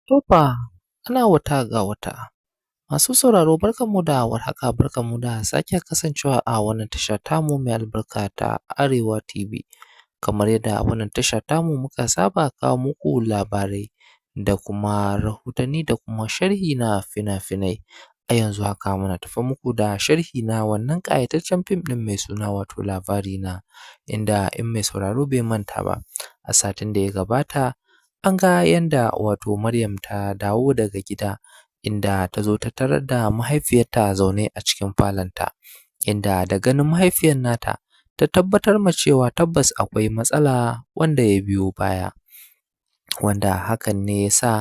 To fa, ana wata ga wata. Masu sauraro barkanmu da warhaka, barkanmu da sake kasancewa a wannan tasha tamu mai albarka ta Arewa TV. Kamar yadda a wannan tasha tamu muka saba kawo muku labarai da kuma rahotanni da kuma sharhi na fina-finai. A yanzu haka muna tafe muku da sharhi na wannan ƙayataccen fim ɗin mai suna wato Labarina, inda in mai sauraro bai manta ba, a satin da ya gabata an ga yanda wato Maryam ta dawo daga gida, inda ta zo ta tarar da mahaifiyarta zaune a cikin falonta, inda da ganin mahaifiyar nata ta tabbatar ma cewa tabbas akwai matsala wanda ya biyo baya, wanda hakan ne ya sa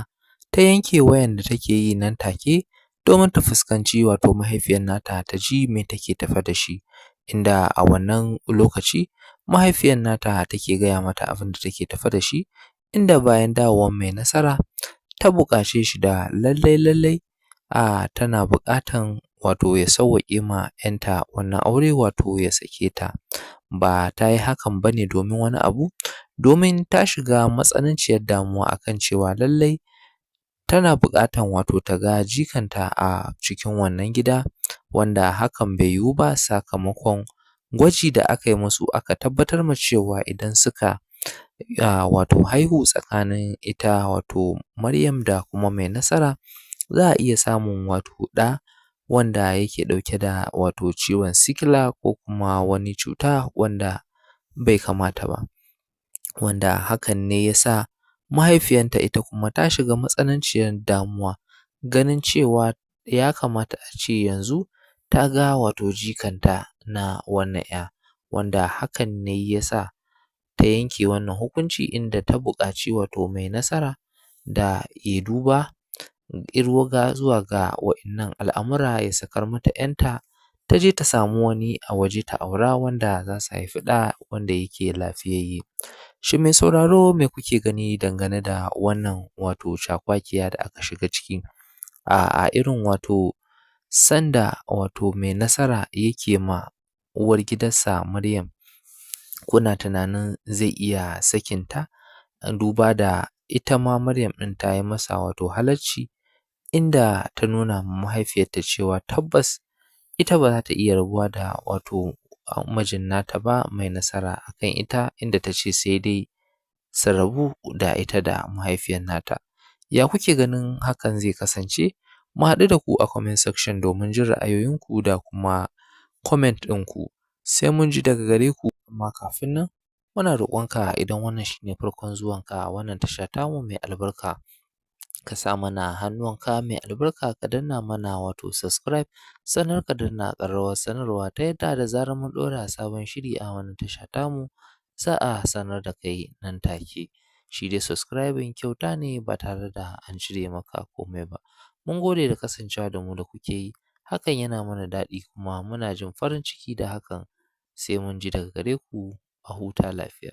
ta yanke wayan da take yi nan take domin ta fuskanci wato mahaifiyar nata ta ji me take tafe da shi, inda a wannan lokaci mahaifiyar nata take gaya mata abin da take tafe da shi, inda bayan dawowar Mai Nasara ta buƙace shi da lallai tana buƙatan wato ya sawwaƙe ma ‘yanta wannan aure wato ya sake ta. Ba ta yi hakan ba ne domin wani abu, domin ta shiga matsananciyar damuwa a kan cewa lallai tana buƙatan wato ta ga jikanta a cikin wannan gida, wanda hakan bai yiwu ba sakamakon gwaji da aka yi musu aka tabbatar ma cewa idan suka wato haihu tsakanin ita wato Maryam da kuma Mai Nasara, za a iya samun wato ɗa wanda yake ɗauke da wato ciwon sikila ko kuma wani cuta wanda bai kamata ba, wanda hakan ne ya sa mahaifiyanta ita kuma ta shiga matsananciyar damuwa, ganin cewa ya kamata a ce yanzu ta ga wato jikanta na wannan ‘ya, wanda hakan ne ya sa ta yanke wannan hukunci, inda ta buƙaci wato Mai Nasara da ya duba zuwa ga waɗannan al'amura, ya sakar mata ‘yanta ta je ta samu wani a waje ta aura wanda za su haifi ɗa wanda yake lafiyayye. Shin mai sauraro me kuke gani dangane da wannan wato cakwakiya da aka shiga ciki a irin wato sanda wato Mai Nasara yake ma uwargidansa Maryam, kuna tunanin zai iya sakinta duba da ita ma Maryam ɗin ta yi masa wato halacci, inda ta nuna ma mahaifiyarta cewa tabbas ita ba za ta iya rabuwa da wato mijin nata ba Mai Nasara a kan ita, inda ta ce sai dai su rabu da ita da mahaifiyar nata. Ya kuke ganin hakan zai kasance? Mu haɗu da ku a comment section domin jin ra'ayoyinku da kuma comment ɗinku. Sai mun ji daga gare ku, amma kafin nan muna roƙonka idan wannan shi ne farkon zuwanka a wannan tasha tamu mai albarka, ka sa mana hannuwanka mai albarka ka danna mana wato subscribe, sannan ka danna ƙararrawar sanarwa ta yadda da zarar mun ɗora sabon shiri a wannan tasha tamu za a sanar da kai nan take. Shi dai subscribing kyauta ne ba tare da an cire maka komai ba. Mun gode da kasancewa da mu da kuke yi, hakan yana mana daɗi kuma muna jin farin ciki da hakan. Sai mun ji daga gare ku, a huta lafiya.